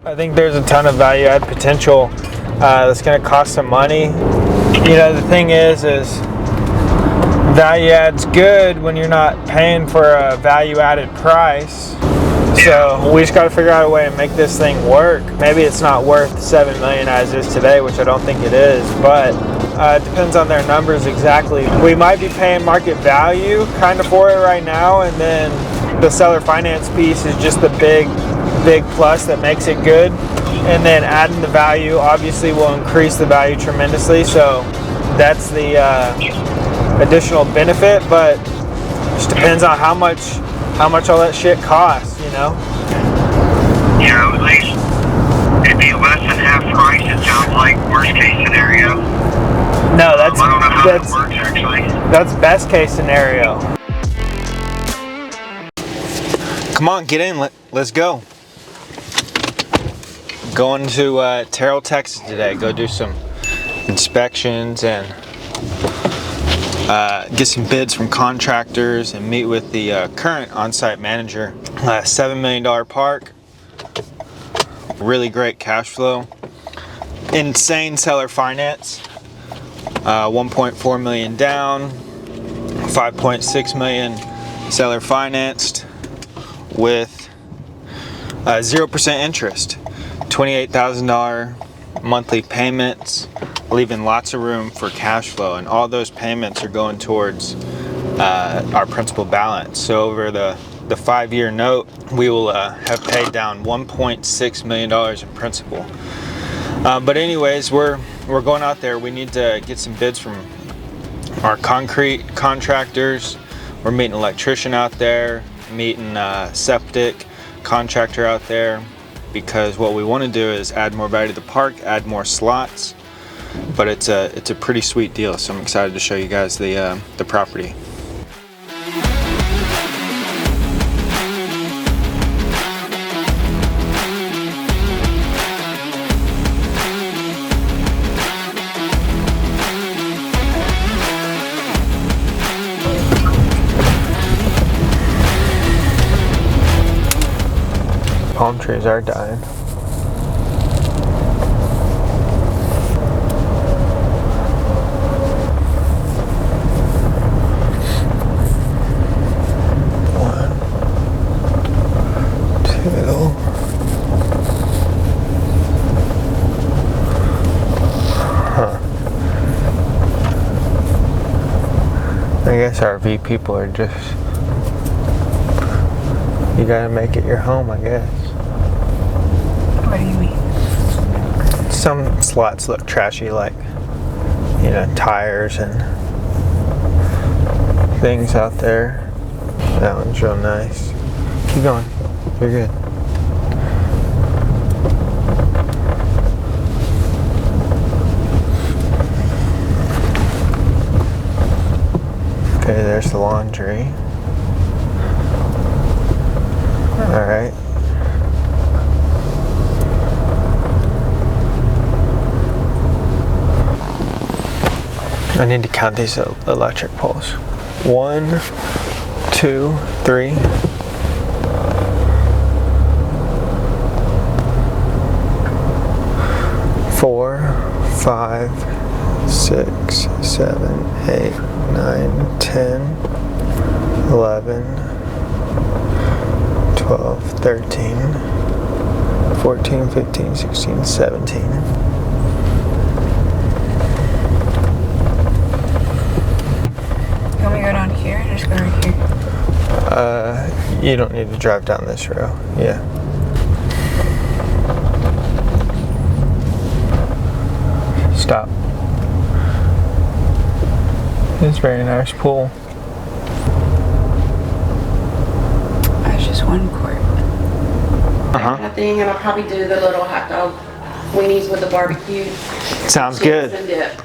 I think there's a ton of value add potential that's going to cost some money. You know, the thing is value add's good when you're not paying for a value added price. So we just got to figure out a way to make this thing work. Maybe it's not worth $7 million as is today, which I don't think it is, but it depends on their numbers exactly. We might be paying market value kind of for it right now, and then the seller finance piece is just the big plus that makes it good. And then adding the value obviously will increase the value tremendously. So that's the additional benefit, but it just depends on how much all that shit costs, you know? Yeah, at least it'd be less than half price, it sounds like, worst case scenario. No, I don't know how that works, actually. That's best case scenario. Come on, get in, let's go. Going to Terrell, Texas today, go do some inspections and get some bids from contractors and meet with the current on-site manager. $7 million park, really great cash flow, insane seller finance, 1.4 million down, 5.6 million seller financed with 0% interest, $28,000 monthly payments, leaving lots of room for cash flow, and all those payments are going towards our principal balance. So over the 5-year note, we will have paid down $1.6 million in principal. But anyways, we're going out there. We need to get some bids from our concrete contractors. We're meeting an electrician out there, meeting a septic contractor out there, because what we want to do is add more value to the park, add more slots. But it's a pretty sweet deal, so I'm excited to show you guys the property. Palm trees are dying. I guess RV people are just, you gotta make it your home, I guess. What do you mean? Some slots look trashy, like, you know, tires and things out there. That one's real nice. Keep going, you're good. Okay, there's the laundry. Alright. I need to count these electric poles. 1, 2, 3. 4, 5, 6, 7, 8, 9, 10, 11, 12, 13, 14, 15, 16, 17. You want me to go down here or just go right here? You don't need to drive down this row. Yeah. Stop. It's a very nice pool. That's just one quart. Nothing, and I'll probably do the little hot dog weenies with the barbecue. Sounds chips good. And dip.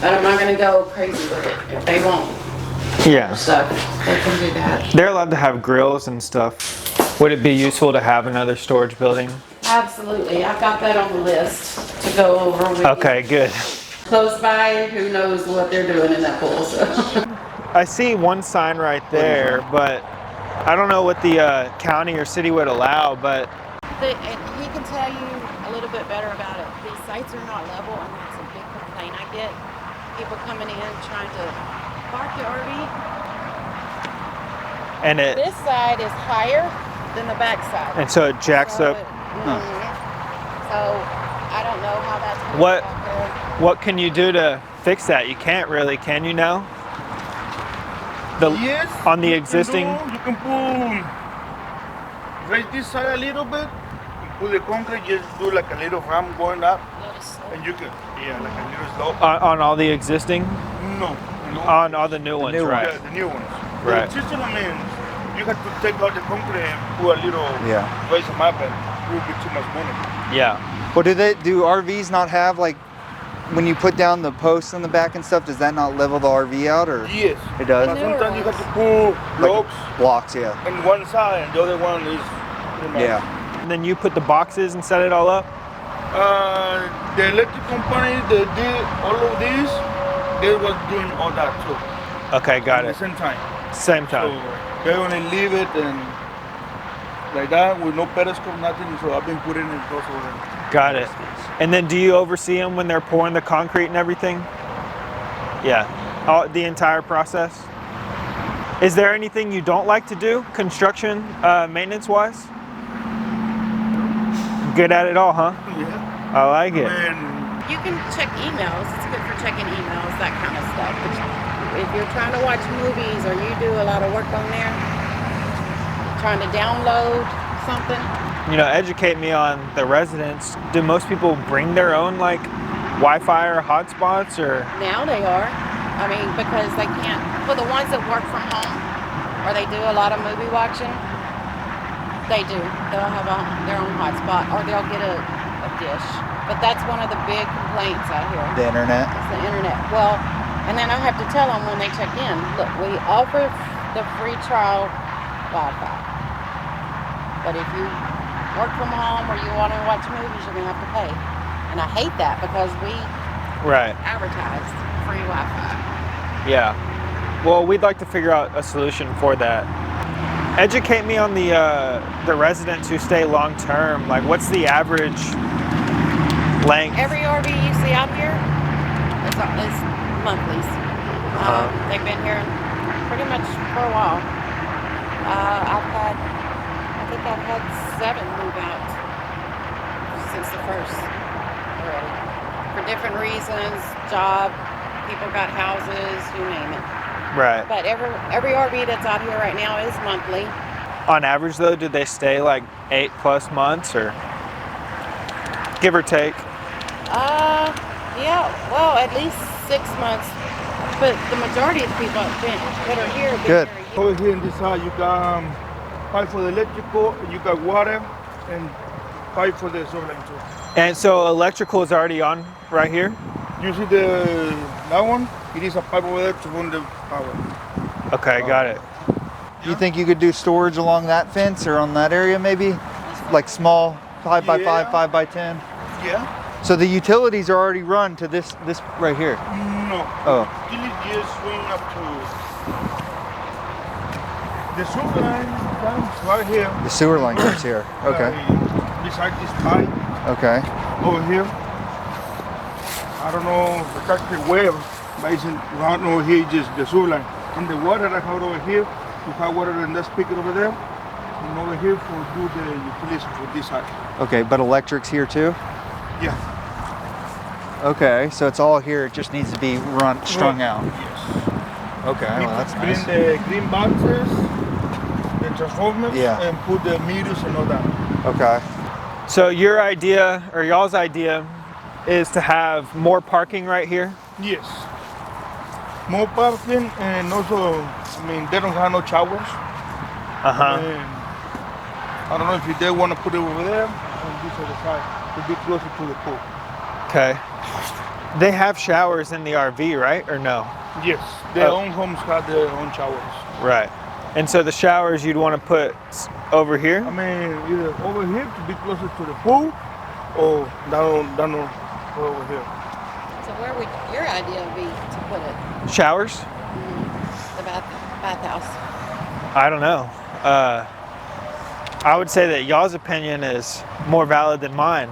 But I'm not gonna go crazy with it if they won't. Yeah. So they can do that. They're allowed to have grills and stuff. Would it be useful to have another storage building? Absolutely, I've got that on the list to go over with Okay, you. good. Close by, who knows what they're doing in that pool, so. I see one sign right there, but I don't know what the county or city would allow, but And he can tell you a little bit better about it. These sites are not level, and that's a big complaint I get. People coming in trying to park the RV. And This side is higher than the back side. and so it jacks up. So I don't know how that's going to work out there. What can you do to fix that? You can't really, can you now? Yes. On the existing. You can pull, raise this side a little bit, and put the concrete, just do like a little ramp going up, and you can, like a little slope. On all the existing? No. On all the new ones, right? Yeah, the new ones. Right. The existing, I mean, you have to take out the concrete and put a little, raise them up, and it will be too much money. Yeah. Well, do RVs not have, like, when you put down the posts in the back and stuff, does that not level the RV out, or? Yes. It does? But sometimes you have to pull blocks Blocks, yeah. on one side, and the other one is pretty much. Yeah. And then you put the boxes and set it all up? The electric company, they did all of these, they was doing all that too. Okay, got At it. the same time. Same time. So they only leave it and like that with no periscope, nothing. So I've been putting it also in. Got it. And then do you oversee them when they're pouring the concrete and everything? Yeah. The entire process? Is there anything you don't like to do, construction, maintenance-wise? Good at it all, huh? Yeah. I like it. And You can check emails. It's good for checking emails, that kind of stuff. If you're trying to watch movies or you do a lot of work on there, trying to download something. You know, educate me on the residents. Do most people bring their own, like, Wi-Fi or hotspots, or? Now they are. I mean, because they can't, for the ones that work from home or they do a lot of movie watching, they do. They'll have their own hotspot or they'll get a dish. But that's one of the big complaints out here. The internet? It's the internet. Well, and then I have to tell them when they check in, look, we offer the free trial Wi-Fi. But if you work from home or you want to watch movies, you're going to have to pay. And I hate that because we advertised free Wi-Fi. Yeah. Well, we'd like to figure out a solution for that. Educate me on the residents who stay long term. Like, what's the average length? Every RV you see out here is monthlies. They've been here pretty much for a while. I think I've had 7 move out since the first already. For different reasons, job, people got houses, you name it. Right. But every RV that's out here right now is monthly. On average, though, do they stay like 8+ months, or give or take? Yeah, well, at least 6 months. But the majority of the people that are here have been Good. here. over here in this side, you got pipe for the electrical, you got water, and pipe for the solar line too. And so electrical is already on right here? You see that one? It is a pipe over there to run the power. Okay, got it. You think you could do storage along that fence or on that area maybe? Like small 5 by 5, 5 by 10? Yeah. So the utilities are already run to this right here? No. Oh. Usually just swing up to the sewer line comes right here. The sewer line comes here. Okay. Beside this pipe Okay. over here. I don't know exactly where, but it's right over here, just the sewer line. And the water I have over here, you have water in that speaker over there, and over here for do the utilities for this side. Okay, but electric's here too? Yeah. Okay, so it's all here, it just needs to be strung out. Yes. Okay, well that's Bring nice. the green boxes, the transformers, Yeah. and put the meters and all that. Okay. So your idea, or y'all's idea, is to have more parking right here? Yes. More parking, and also, I mean, they don't have no showers. Uh-huh. And I don't know if they want to put it over there on this other side to be closer to the pool. Okay. They have showers in the RV, right? Or no? Yes, their Oh. own homes have their own showers. Right. And so the showers you'd want to put over here? I mean, either over here to be closer to the pool, or down over here. So where would your idea be to put it? Showers? The bathhouse. I don't know. I would say that y'all's opinion is more valid than mine,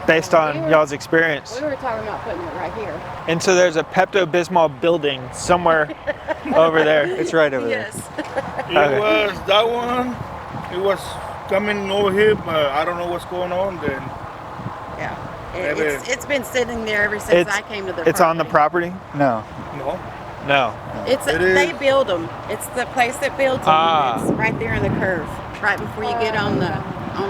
based on y'all's experience. We were talking about putting it right here. And so there's a Pepto-Bismol building somewhere over there. It's right over Yes. It was that one. It was coming over here, but I don't know what's going on then. Yeah. Maybe. It's been sitting there ever since I came to the It's on the property? there. No. No. No. They build them. It's the place that builds them. Ah. It's right there in the curve, right before you get on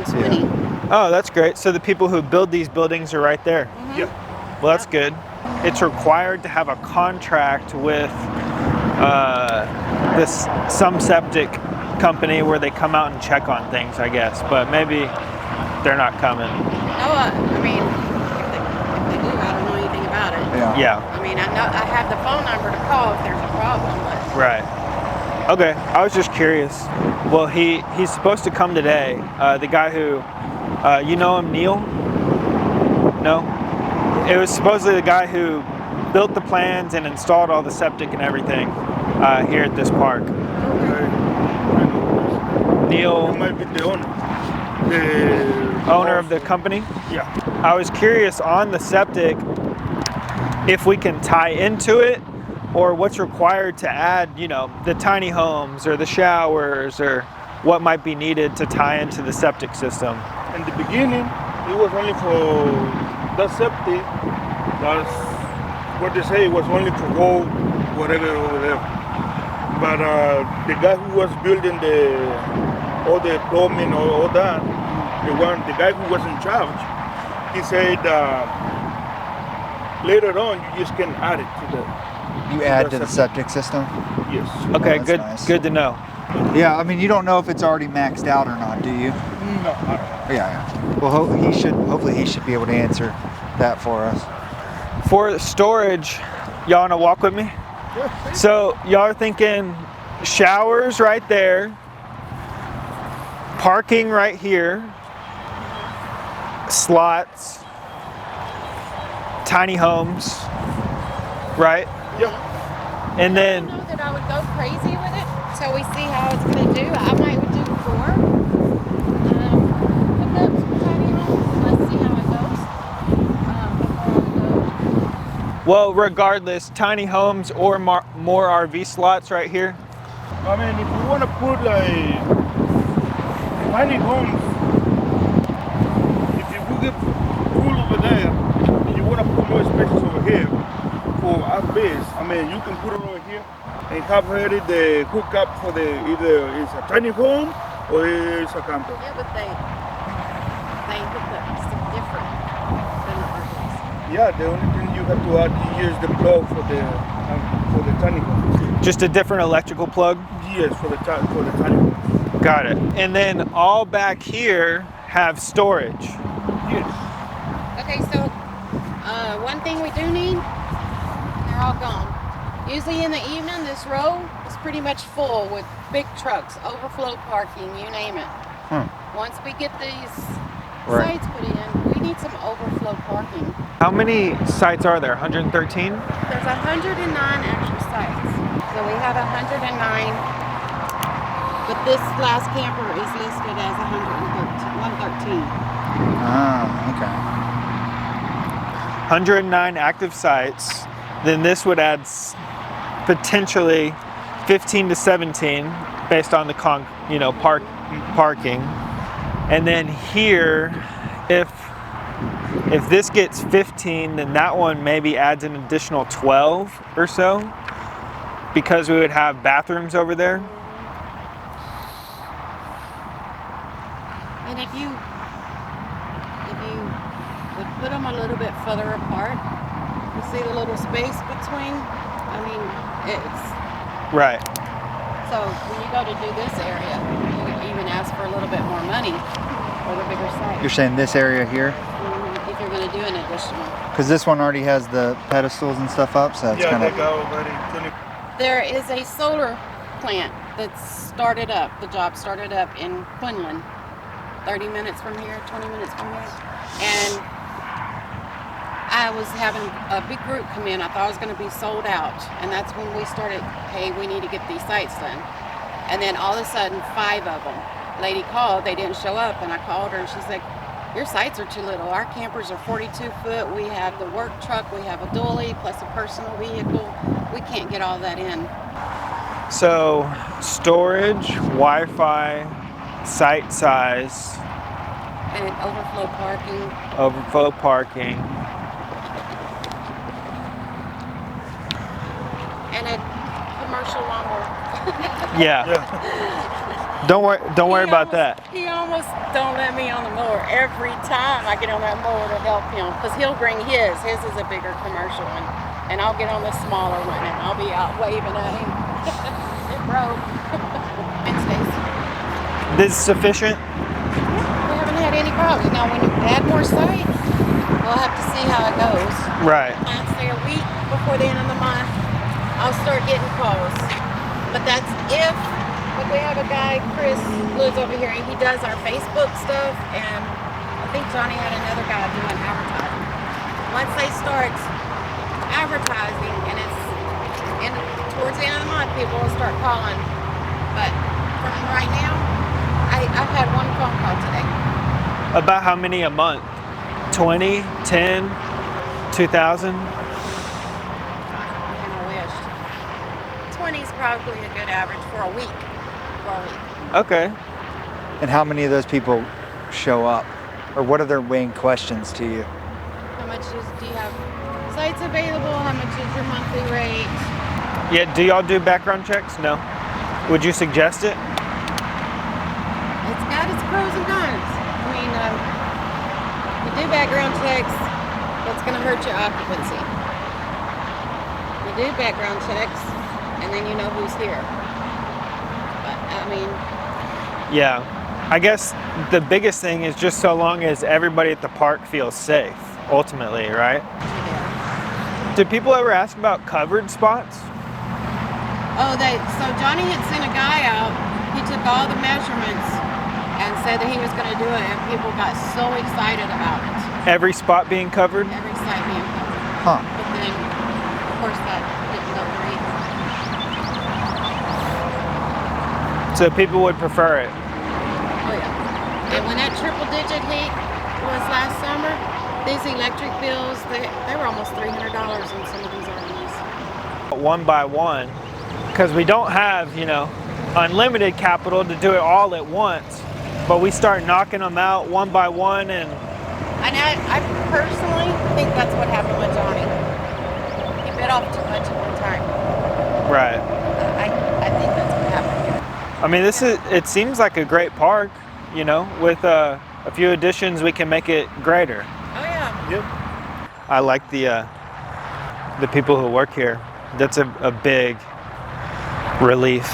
20. Oh, that's great. So the people who build these buildings are right there. Yeah. Well, that's good. It's required to have a contract with some septic company where they come out and check on things, I guess. But maybe they're not coming. No, I mean, if they do, I don't know anything about it. Yeah. I mean, I know I have the phone number to call if there's a problem, but Right. Okay. I was just curious. Well, he's supposed to come today. The guy who, you know him, Neil? No? It was supposedly the guy who built the plans and installed all the septic and everything here at this park. Neil, It might be the owner. owner of the company? Yeah. I was curious on the septic if we can tie into it or what's required to add, you know, the tiny homes or the showers or what might be needed to tie into the septic system. In the beginning, it was only for the septic. That's what they say. It was only to go whatever over there. But the guy who was building all the plumbing or all that, the guy who was in charge, he said later on you just can add it to the. You add to the septic system? Yes. Okay, that's good. nice. Good to know. Yeah, I mean, you don't know if it's already maxed out or not, do you? No, I don't know. Yeah. Well, hopefully he should be able to answer that for us. For storage, y'all wanna walk with me? So y'all are thinking showers right there, parking right here, slots, tiny homes, right? Yeah. And I then, don't know that I would go crazy with it till we see how it's going to do. I might would do 4 hookups for tiny homes. Let's see how it goes. well, regardless, tiny homes or more RV slots right here. I mean, if you want to put like tiny homes, if you get pool over there, and you want to put more spaces over here for our base, I mean, you can put it over here and have ready the hookup for either it's a tiny home or it's a camper. Yeah, but they hook up different than the RVs. Yeah, the only thing you have to add is the plug for the tiny home. Just a different electrical plug. Yes, for the tiny home. Got it. And then all back here have storage. Yes. Okay, so one thing we do need, they're all gone. Usually in the evening, this row is pretty much full with big trucks, overflow parking, you name it. Once we get these sites put in, we need some overflow parking. How many sites are there? 113? There's 109 actual sites. So we have 109, but this last camper is listed as 113. Ah, okay. 109 active sites. Then this would add potentially 15 to 17 based on the parking. And then here, if this gets 15, then that one maybe adds an additional 12 or so, because we would have bathrooms over there. And if you would put them a little bit further apart, you see the little space between. I mean, it's Right. so when you go to do this area, you would even ask for a little bit more money for the bigger site. You're saying this area here? If you're going to do an additional. Because this one already has the pedestals and stuff up, so it's Yeah, kind they of... got already 20. There is a solar plant that's started up. The job started up in Quinlan, 30 minutes from here, 20 minutes from here. And I was having a big group come in. I thought I was going to be sold out. And that's when we started, hey, we need to get these sites done. And then all of a sudden, 5 of them lady called, they didn't show up, and I called her and she's like, your sites are too little. Our campers are 42 foot. We have the work truck, we have a dually plus a personal vehicle. We can't get all that in. So storage, Wi-Fi, site size, And overflow parking. overflow parking. And a commercial lawnmower. Yeah. Don't worry about that. He almost don't let me on the mower every time I get on that mower to help him, because he'll bring his. His is a bigger commercial one, and I'll get on the smaller one and I'll be out waving at him. It broke. Wednesdays. This is sufficient? We haven't had any problems. Now, when you add more site, we'll have to see how it goes. Right. I'd say a week before the end of the month, I'll start getting calls. But that's if we have a guy, Chris, lives over here, and he does our Facebook stuff, and I think Johnny had another guy doing advertising. Once they start advertising, and it's towards the end of the month, people will start calling. But from right now, I've had one phone call today. About how many a month? 20, 10, 2,000? And I wished. 20 is probably a good average for a week. Okay. And how many of those people show up? Or what are their main questions to you? How much do you have sites available? How much is your monthly rate? Yeah, do y'all do background checks? No. Would you suggest it? It's got its pros and cons. I mean, you do background checks, that's going to hurt your occupancy. You do background checks, and then you know who's here. But, I mean... Yeah. I guess the biggest thing is just so long as everybody at the park feels safe, ultimately, right? Yeah. Do people ever ask about covered spots? Oh, so Johnny had sent a guy out. He took all the measurements and said that he was going to do it, and people got so excited about it. Every spot being covered? Every site being covered. Huh. But then, of course, that didn't go great. So people would prefer it. Oh, yeah. And when that triple digit heat was last summer, these electric bills, they were almost $300 in some of these RVs. One by one, because we don't have, unlimited capital to do it all at once, but we start knocking them out one by one. And I personally think that's what happened with Johnny. He bit off too much at one time. right. I think that's what happened. I mean, it seems like a great park, with a few additions we can make it greater. Oh yeah. Yep. I like the people who work here. That's a big relief.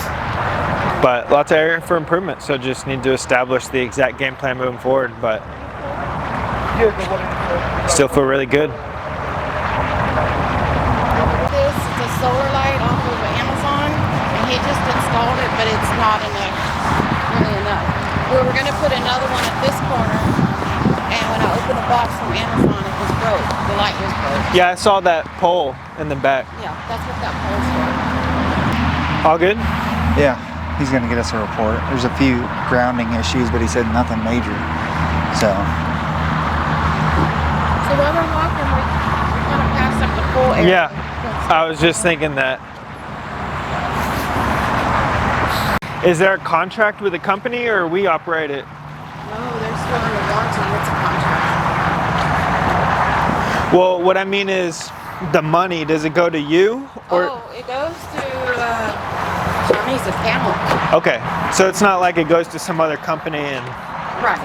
But lots of area for improvement, so just need to establish the exact game plan moving forward, but still feel really good. This is a solar light off of Amazon, and he just installed it, but it's not really enough. We were going to put another one at this corner, and when I opened the box from Amazon, it was broke. The light was broke. Yeah, I saw that pole in the back. Yeah, that's what that pole's for. All good? Yeah, he's going to get us a report. There's a few grounding issues, but he said nothing major. So while we're walking, we kind of passed up the pool area. Yeah, I was just thinking that. Is there a contract with the company, or we operate it? No, they're still under warranty. It's a contract. Well, what I mean is, the money, does it go to you? Or? Oh, it goes to Johnny's account. Okay, so it's not like it goes to some other company and... Right.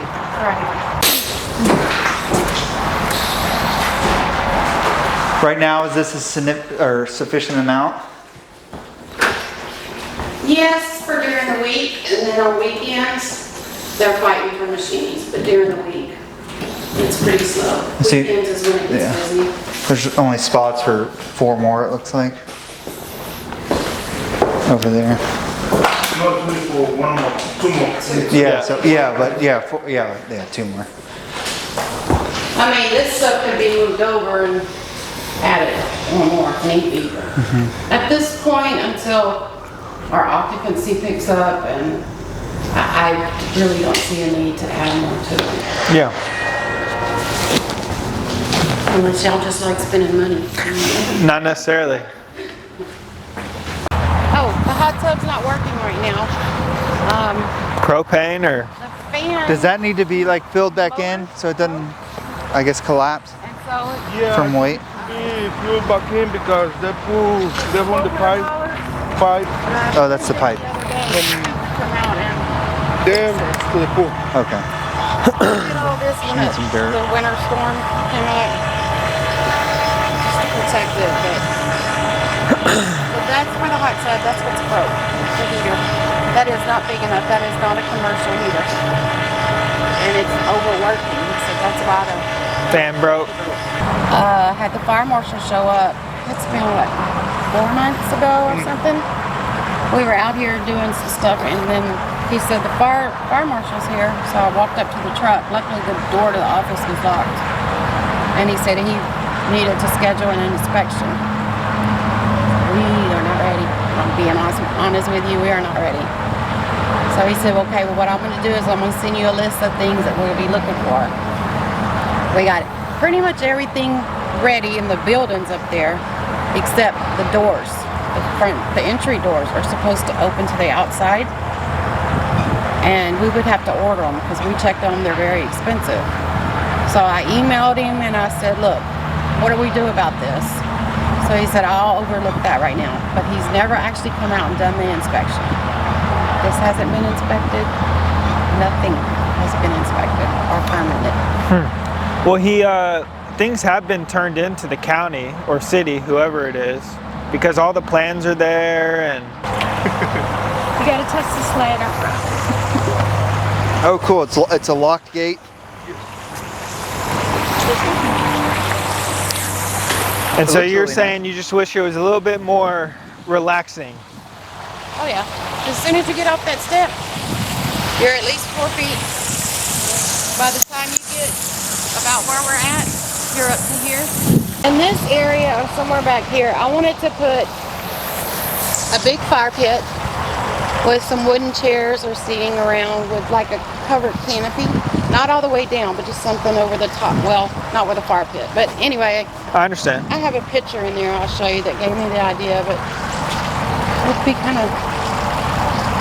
right now, is this a sufficient amount? Yes, for during the week, and then on weekends, they're fighting for machines, but during the week, it's pretty slow. See, Weekends is when it gets busy. There's only spots for 4 more, it looks like. Over there. No, it's only for 1 more, 2 more. Yeah, so, yeah, but yeah, 2 more. I mean, this stuff could be moved over and added one more if need be. At this point, until our occupancy picks up and I really don't see a need to add more to it. Yeah. Unless y'all just like spending money. Not necessarily. Oh, the hot tub's not working right now. Propane or? The fan. Does that need to be like filled back in so it doesn't, I guess, collapse And so it's Yeah, from weight? be filled back in because they on the pipe. Oh, that's the pipe. the other day. Come out and Then to the pool. Okay. did all this when Need some dirt. the winter storm came out. Just to protect it, but that's for the hot tub. That's what's broke. The heater. That is not big enough. That is not a commercial heater. And it's overworking. So that's why the Fan broke. had the fire marshal show up. It's been what, 4 months ago or something. We were out here doing some stuff, and then he said the fire marshal's here. So I walked up to the truck. Luckily, the door to the office was locked, and he said he needed to schedule an inspection. We are not ready. I'm being honest with you. We are not ready. So he said, okay, well, what I'm going to do is I'm going to send you a list of things that we'll be looking for. We got pretty much everything ready in the buildings up there, except the doors. The entry doors are supposed to open to the outside, and we would have to order them because we checked them. They're very expensive. So I emailed him and I said, look, what do we do about this? So he said, I'll overlook that right now. But he's never actually come out and done the inspection. This hasn't been inspected. Nothing has been inspected or permitted. Well, things have been turned into the county or city, whoever it is, because all the plans are there and. You gotta touch the sled up front. Oh, cool. It's a locked gate. And so looks you're really saying you just wish it was a little bit more relaxing. Oh yeah. As soon as you get off that step, you're at least 4 feet. By the time you get about where we're at, you're up to here. In this area or somewhere back here, I wanted to put a big fire pit with some wooden chairs or seating around with like a covered canopy. Not all the way down, but just something over the top. Well, not with a fire pit. But anyway, I understand. I have a picture in there I'll show you that gave me the idea, but it would be kind of,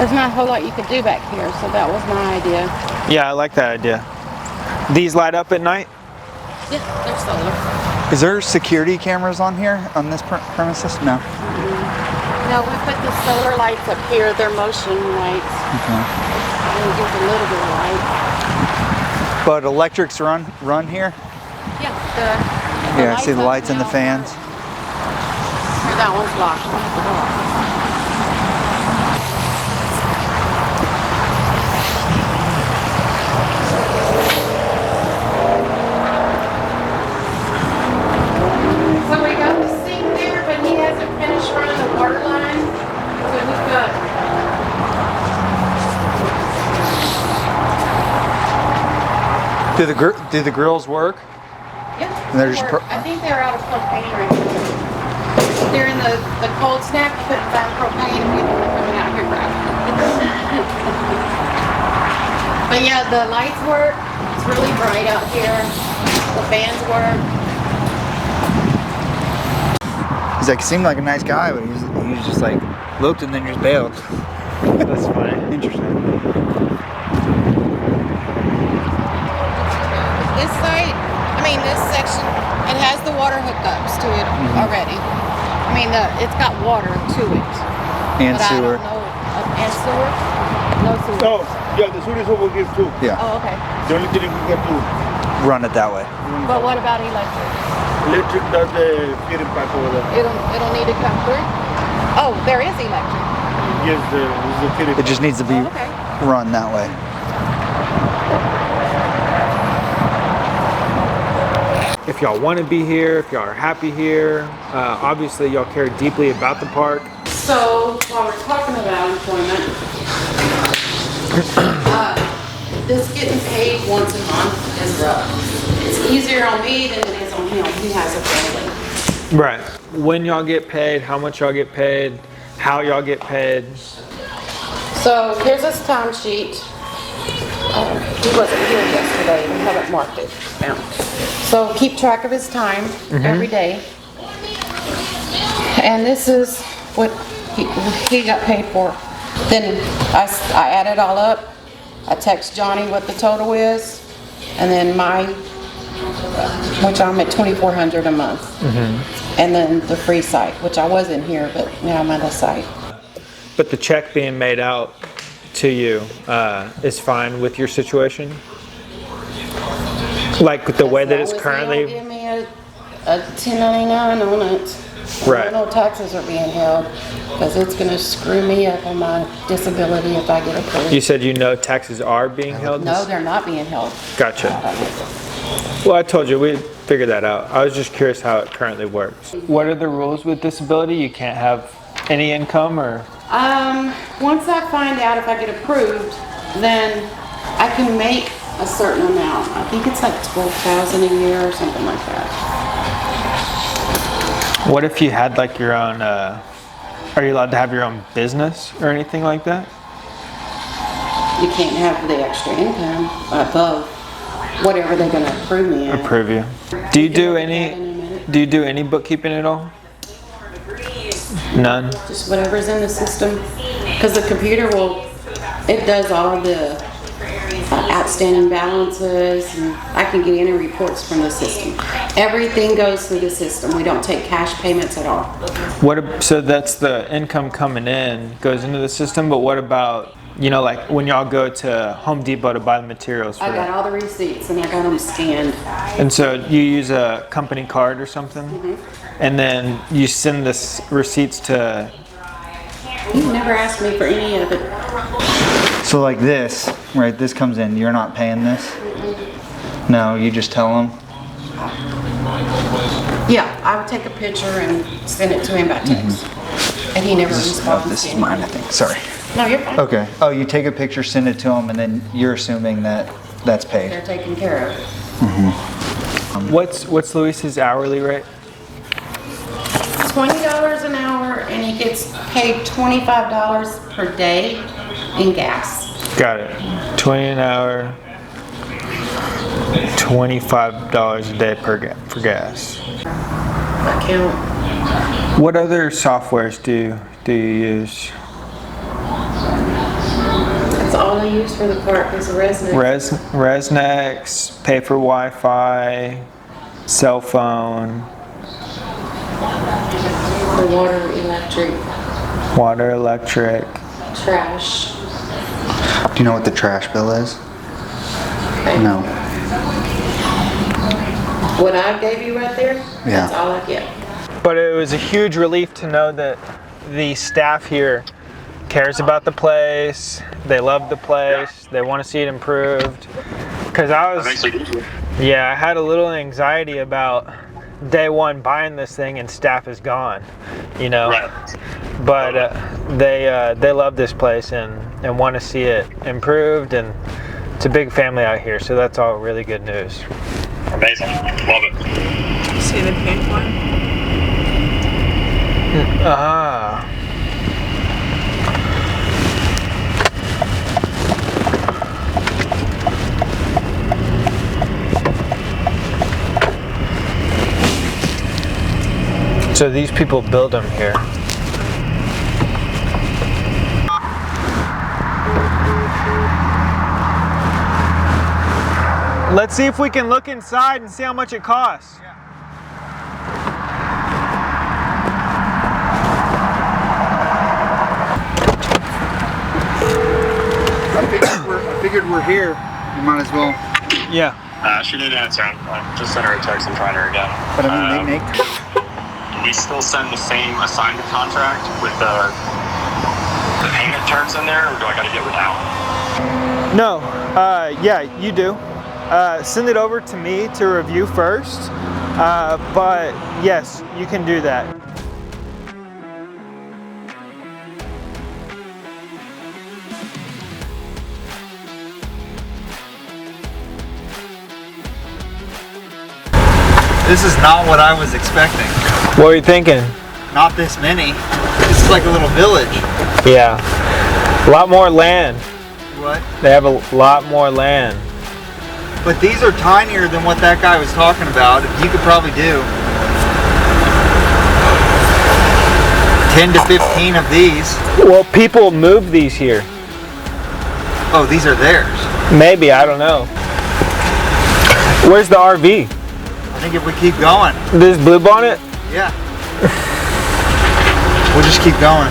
there's not a whole lot you could do back here, so that was my idea. Yeah, I like that idea. These light up at night? Yeah, they're solar. Is there security cameras on here, on this premises? No. No, we put the solar lights up here. They're motion lights. Okay. And it gives a little bit of light. But electrics run here? Yeah, the Yeah, I see the up lights and the now. fans. Here, that one's locked. We'll have to go off. So we got the sink there, but he hasn't finished running the water line. So we've got Do the grills work? yeah. And they're just I think they're out of propane right now. During the cold snap, you couldn't find propane and people were coming out here grabbing it. But yeah, the lights work. It's really bright out here. The fans work. He's like, seemed like a nice guy, but he was just like, looked and then just bailed. That's funny. Interesting. This site, this section, it has the water hookups to it already. It's got water to it. And but sewer. I don't know. And sewer? No sewer. No, yeah, the sewer is over here too. Yeah. Oh, okay. The only thing we can do, Run it that way. But what about electric? electric does the feeding pipe over there. It'll need to come through? Oh, there is electric. Yes, the feeding It just needs to be Oh, okay. run that way. If y'all want to be here, if y'all are happy here, obviously y'all care deeply about the park. So, while we're talking about employment, this getting paid once a month is rough. It's easier on me than it is on him. He has a family. Right. When y'all get paid, how much y'all get paid, how y'all get paid. So here's his timesheet. He wasn't here yesterday. We haven't marked it down. So keep track of his time every day. And this is what he got paid for. Then I add it all up. I text Johnny what the total is, and then which I'm at $2,400 a month. And then the free site, which I was in here, but now I'm at the site. But the check being made out to you is fine with your situation? Like the way that it's currently? Give me a 1099 on it. Right. No taxes are being held, because it's going to screw me up on my disability if I get approved. You said you know taxes are being held? No, they're not being held. Gotcha. Well, I told you, we'd figure that out. I was just curious how it currently works. What are the rules with disability? You can't have any income or? Once I find out if I get approved, then I can make a certain amount. I think it's like $12,000 a year or something like that. What if you had like your own, are you allowed to have your own business or anything like that? You can't have the extra income above whatever they're going to approve me at. Approve you. Do you do any bookkeeping at all? None? Just whatever's in the system. Because the computer it does all the outstanding balances, and I can get any reports from the system. Everything goes through the system. We don't take cash payments at all. So that's the income coming in goes into the system, but what about, like when y'all go to Home Depot to buy the materials for I got that? all the receipts and I got them scanned. And so you use a company card or something? And then you send the receipts to... You never asked me for any of it. So like this, right, this comes in, you're not paying this? No, you just tell them? Yeah, I would take a picture and send it to him by text. And he never responds. This is mine, I think, sorry. No, you're fine. Okay, oh, you take a picture, send it to them, and then you're assuming that that's paid? They're taken care of. What's Luis's hourly rate? $20 an hour, and he gets paid $25 per day in gas. Got it. 20 an hour, $25 a day for gas. I count. What other softwares do you use? That's all I use for the park is Resnick. Resnex, pay for Wi-Fi, cell phone. The water, electric, trash. Do you know what the trash bill is? No. What I gave you right there, Yeah. that's all I get. But it was a huge relief to know that the staff here cares about the place, they love the place, they want to see it improved. Because I had a little anxiety about day one buying this thing and staff is gone, Right. But they love this place and want to see it improved, and it's a big family out here, so that's all really good news. Amazing. Love it. See the pink one? Ah. So these people build them here. Let's see if we can look inside and see how much it costs. I figured we're here. You might as well. Yeah. She didn't answer. I just sent her a text and trying her again. But I mean, they make. Do we still send the same assignment contract with the payment terms in there, or do I got to get without? No. Yeah, you do. Send it over to me to review first. But yes, you can do that. This is not what I was expecting. What were you thinking? Not this many. This is like a little village. Yeah. A lot more land. What? They have a lot more land. But these are tinier than what that guy was talking about. You could probably do 10 to 15 of these. Well, people move these here. Oh, these are theirs. Maybe, I don't know. Where's the RV? I think if we keep going. This blue bonnet? Yeah. We'll just keep going.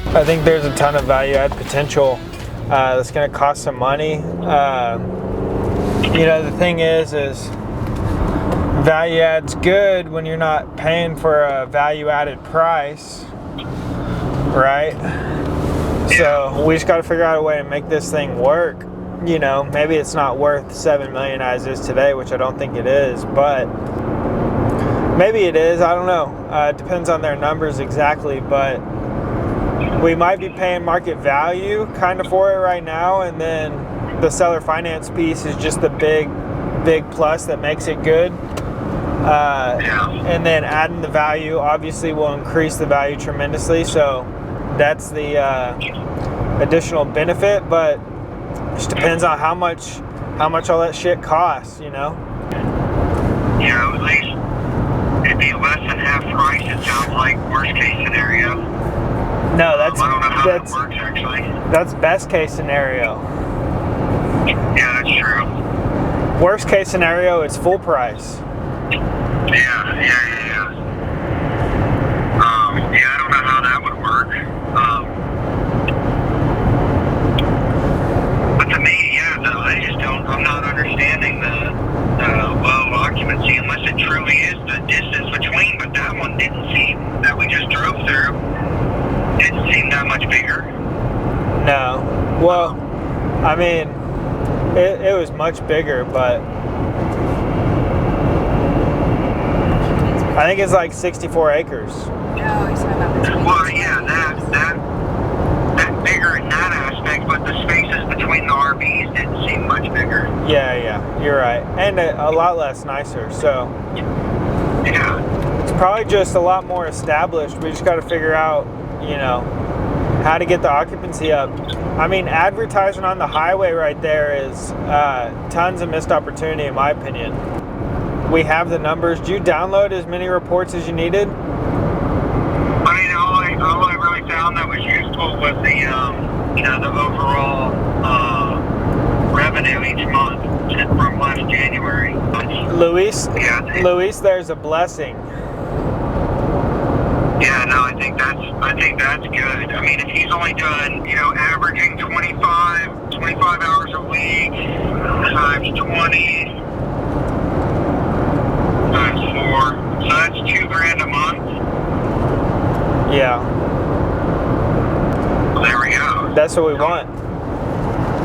I think there's a ton of value add potential that's going to cost some money. You know, the thing is value add's good when you're not paying for a value added price, right? So we just got to figure out a way to make this thing work. You know, maybe it's not worth $7 million as is today, which I don't think it is, but maybe it is. I don't know. It depends on their numbers exactly, but we might be paying market value kind of for it right now, and then the seller finance piece is just the big plus that makes it good. And then adding the value obviously will increase the value tremendously, so that's the additional benefit, but it just depends on how much all that shit costs, you know? Yeah, at least it'd be less than half price, it sounds like, worst case scenario. No, I don't know how that works, actually. That's best case scenario. Yeah, that's true. Worst case scenario, it's full price. Yeah. Yeah, I don't know how that would work. But to me, I'm not understanding the low occupancy unless it truly is the distance between, but that one didn't seem, that we just drove through, didn't seem that much bigger. No. Well, I mean, it was much bigger, but I think it's like 64 acres. No, he's talking about between. Well, yeah, that bigger in that aspect, but the spaces between the RVs didn't seem much bigger. Yeah, you're right. And a lot less nicer, so. Yeah. It's probably just a lot more established. We just got to figure out, you know, how to get the occupancy up. I mean, advertising on the highway right there is tons of missed opportunity, in my opinion. We have the numbers. Did you download as many reports as you needed? I mean, all I really found that was useful was the overall revenue each month from last January. Luis, Yeah. Luis, there's a blessing. Yeah, no, I think that's good. I mean, if he's only done, averaging 25 hours a week times 20 times 4, so that's $2,000 a month. Yeah. Well, there we go. That's what we want.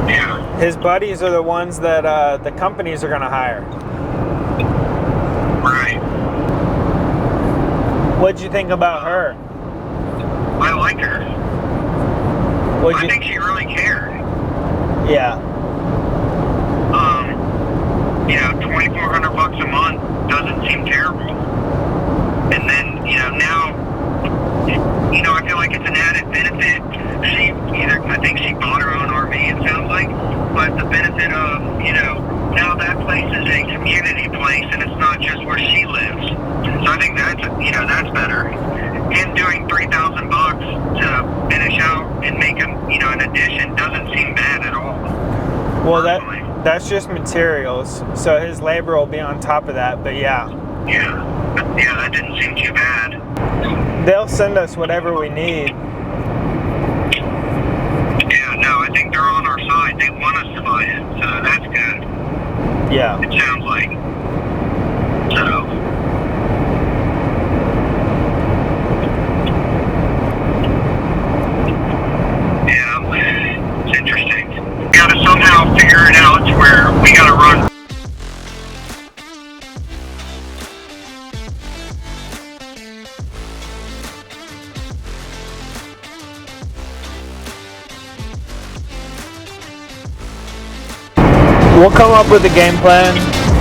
Yeah. His buddies are the ones that the companies are going to hire. Right. What'd you think about her? I like her. What'd I you? think she really cared. Yeah. $2,400 a month doesn't seem terrible. And then, now, I feel like it's an added benefit. I think she bought her own RV, it sounds like, but the benefit of, now that place is a community place and it's not just where she lives. So I think that's better. And doing $3,000 to finish out and make an addition doesn't seem bad at all. Well, that's just materials, so his labor will be on top of that. But yeah. Yeah, that didn't seem too bad. They'll send us whatever we need. Yeah, no, I think they're on our side. They want us to buy it, so that's good. Yeah. It sounds like. So. Yeah, it's interesting. We gotta somehow figure it out to where we gotta run. we'll come up with a game plan.